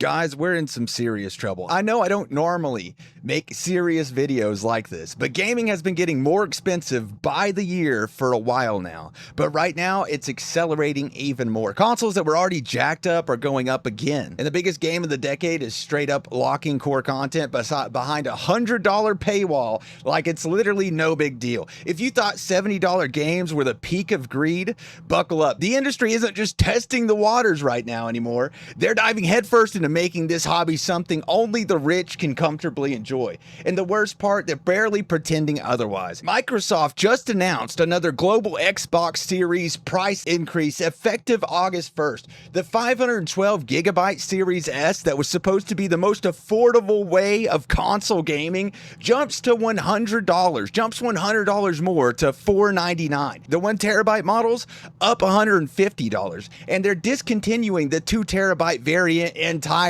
Guys, we're in some serious trouble. I know I don't normally make serious videos like this, but gaming has been getting more expensive by the year for a while now. But right now, it's accelerating even more. Consoles that were already jacked up are going up again. And the biggest game of the decade is straight up locking core content behind a $100 paywall like it's literally no big deal. If you thought $70 games were the peak of greed, buckle up. The industry isn't just testing the waters right now anymore. They're diving headfirst into making this hobby something only the rich can comfortably enjoy. And the worst part, they're barely pretending otherwise. Microsoft just announced another global Xbox Series price increase effective August 1st. The 512 gigabyte Series S that was supposed to be the most affordable way of console gaming jumps to $100, jumps $100 more to $499. The 1 terabyte models up $150, and they're discontinuing the 2 terabyte variant entirely.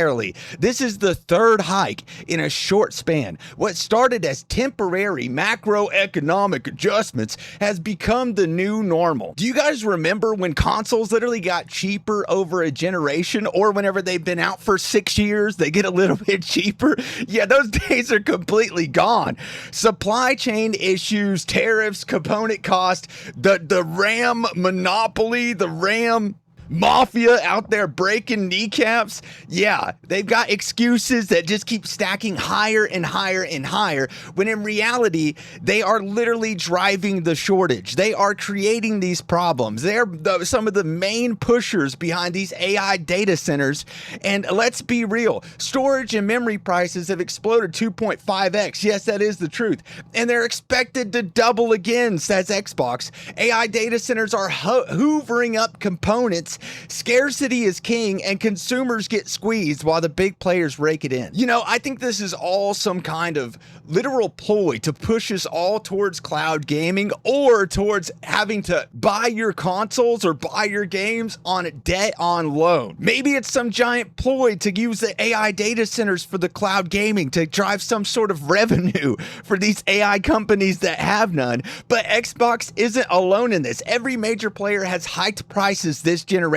This is the third hike in a short span. What started as temporary macroeconomic adjustments has become the new normal. Do you guys remember when consoles literally got cheaper over a generation, or whenever they've been out for 6 years, they get a little bit cheaper? Yeah, those days are completely gone. Supply chain issues, tariffs, component cost, the RAM monopoly, the RAM mafia out there breaking kneecaps. Yeah, they've got excuses that just keep stacking higher and higher and higher, when in reality, they are literally driving the shortage. They are creating these problems. They're some of the main pushers behind these AI data centers. And let's be real, storage and memory prices have exploded 2.5x. Yes, that is the truth. And they're expected to double again, says Xbox. AI data centers are hoovering up components. Scarcity is king, and consumers get squeezed while the big players rake it in. You know, I think this is all some kind of literal ploy to push us all towards cloud gaming, or towards having to buy your consoles or buy your games on debt on loan. Maybe it's some giant ploy to use the AI data centers for the cloud gaming to drive some sort of revenue for these AI companies that have none. But Xbox isn't alone in this. Every major player has hiked prices this generation.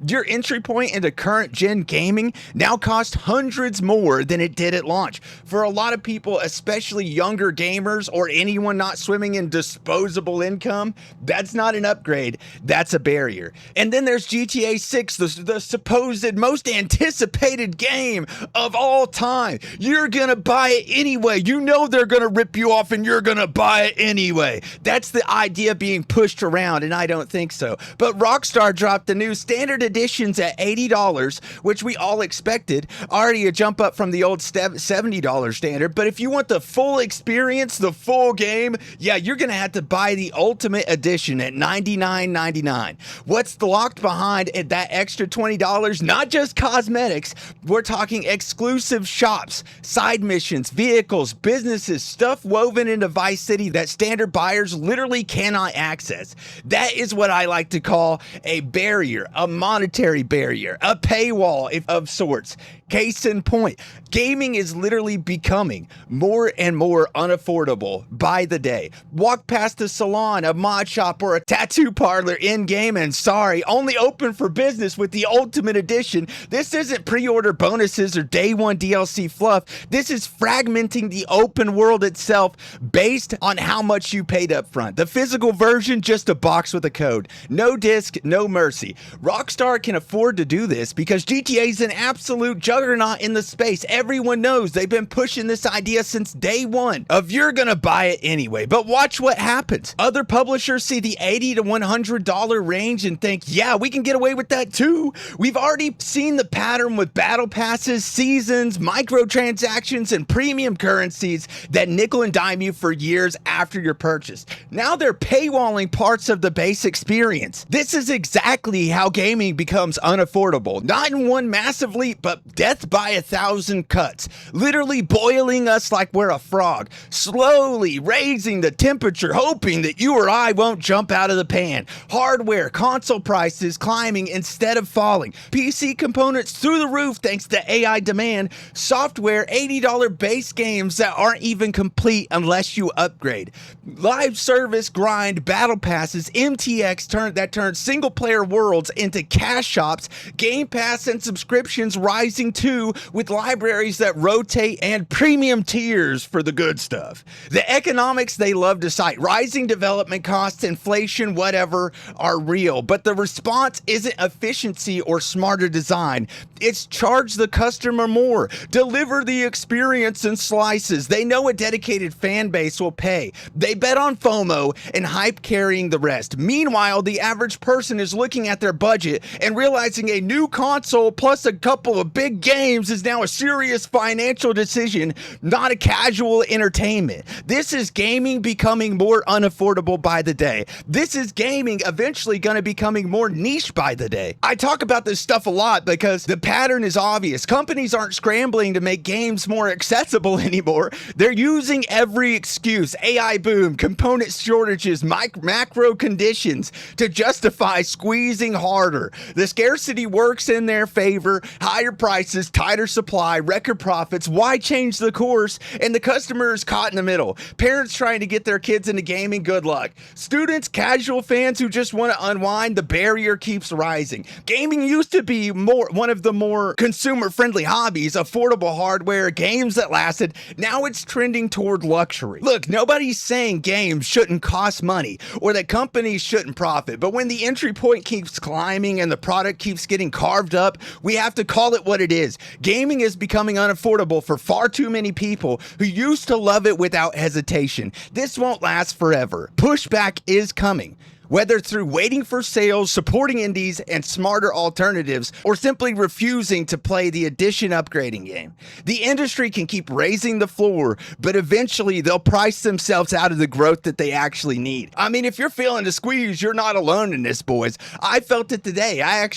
Your entry point into current gen gaming now costs hundreds more than it did at launch. For a lot of people, especially younger gamers or anyone not swimming in disposable income, that's not an upgrade, that's a barrier. And then there's GTA 6, the supposed most anticipated game of all time. You're gonna buy it anyway. You know they're gonna rip you off and you're gonna buy it anyway. That's the idea being pushed around, and I don't think so. But Rockstar dropped the new standard editions at $80, which we all expected, already a jump up from the old $70 standard. But if you want the full experience, the full game, yeah, you're gonna have to buy the ultimate edition at $99.99. What's locked behind at that extra $20? Not just cosmetics, we're talking exclusive shops, side missions, vehicles, businesses, stuff woven into Vice City that standard buyers literally cannot access. That is what I like to call a barrier, a monetary barrier, a paywall of sorts. Case in point, gaming is literally becoming more and more unaffordable by the day. Walk past a salon, a mod shop, or a tattoo parlor in-game, and sorry, only open for business with the Ultimate Edition. This isn't pre-order bonuses or day one DLC fluff. This is fragmenting the open world itself based on how much you paid up front. The physical version, just a box with a code. No disc, no mercy. Rockstar can afford to do this because GTA is an absolute juggernaut in the space. Everyone knows they've been pushing this idea since day one of you're gonna buy it anyway. But watch what happens. Other publishers see the $80 to $100 range and think, yeah, we can get away with that too. We've already seen the pattern with battle passes, seasons, microtransactions, and premium currencies that nickel and dime you for years after your purchase. Now they're paywalling parts of the base experience. This is exactly how gaming becomes unaffordable. Not in one massive leap, but death by 1,000 cuts. Literally boiling us like we're a frog. Slowly raising the temperature, hoping that you or I won't jump out of the pan. Hardware, console prices climbing instead of falling. PC components through the roof thanks to AI demand. Software, $80 base games that aren't even complete unless you upgrade. Live service grind, battle passes, MTX that turns single player world worlds into cash shops, Game Pass and subscriptions rising too, with libraries that rotate and premium tiers for the good stuff. The economics they love to cite, rising development costs, inflation, whatever, are real, but the response isn't efficiency or smarter design. It's charge the customer more, deliver the experience in slices. They know a dedicated fan base will pay. They bet on FOMO and hype carrying the rest. Meanwhile, the average person is looking at their budget and realizing a new console plus a couple of big games is now a serious financial decision, not a casual entertainment. This is gaming becoming more unaffordable by the day. This is gaming eventually going to becoming more niche by the day. I talk about this stuff a lot because the pattern is obvious. Companies aren't scrambling to make games more accessible anymore. They're using every excuse, AI boom, component shortages, macro conditions, to justify squeezing harder. The scarcity works in their favor. Higher prices, tighter supply, record profits. Why change the course? And the customer is caught in the middle. Parents trying to get their kids into gaming, good luck. Students, casual fans who just want to unwind, the barrier keeps rising. Gaming used to be one of the more consumer-friendly hobbies, affordable hardware, games that lasted. Now it's trending toward luxury. Look, nobody's saying games shouldn't cost money or that companies shouldn't profit, but when the entry point keeps climbing and the product keeps getting carved up, we have to call it what it is. Gaming is becoming unaffordable for far too many people who used to love it without hesitation. This won't last forever. Pushback is coming. Whether through waiting for sales, supporting indies and smarter alternatives, or simply refusing to play the addition upgrading game. The industry can keep raising the floor, but eventually they'll price themselves out of the growth that they actually need. I mean, if you're feeling the squeeze, you're not alone in this, boys. I felt it today. I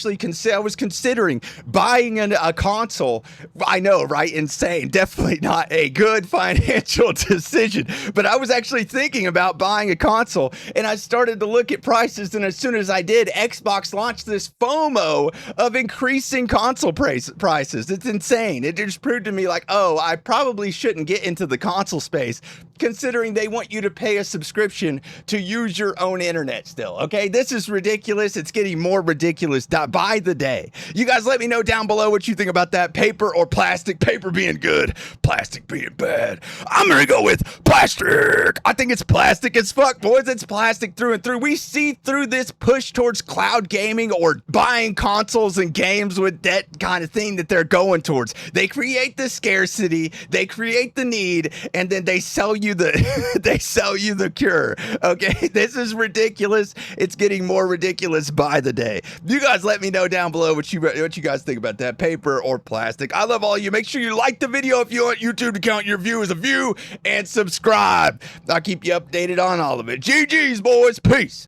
was considering buying a console. I know, right? Insane. Definitely not a good financial decision, but I was actually thinking about buying a console, and I started to look at prices, and as soon as I did, Xbox launched this FOMO of increasing console prices. It's insane. It just proved to me like, oh, I probably shouldn't get into the console space, considering they want you to pay a subscription to use your own internet still, okay? This is ridiculous. It's getting more ridiculous by the day. You guys let me know down below what you think about that. Paper or plastic? Paper being good, plastic being bad. I'm gonna go with plastic. I think it's plastic as fuck, boys. It's plastic through and through. We see through this push towards cloud gaming or buying consoles and games with debt kind of thing that they're going towards. They create the scarcity, they create the need, and then they sell you the cure. Okay, this is ridiculous. It's getting more ridiculous by the day. You guys let me know down below what you guys think about that, paper or plastic. I love all of you. Make sure you like the video if you want YouTube to count your view as a view, and subscribe. I'll keep you updated on all of it. GG's, boys. Peace.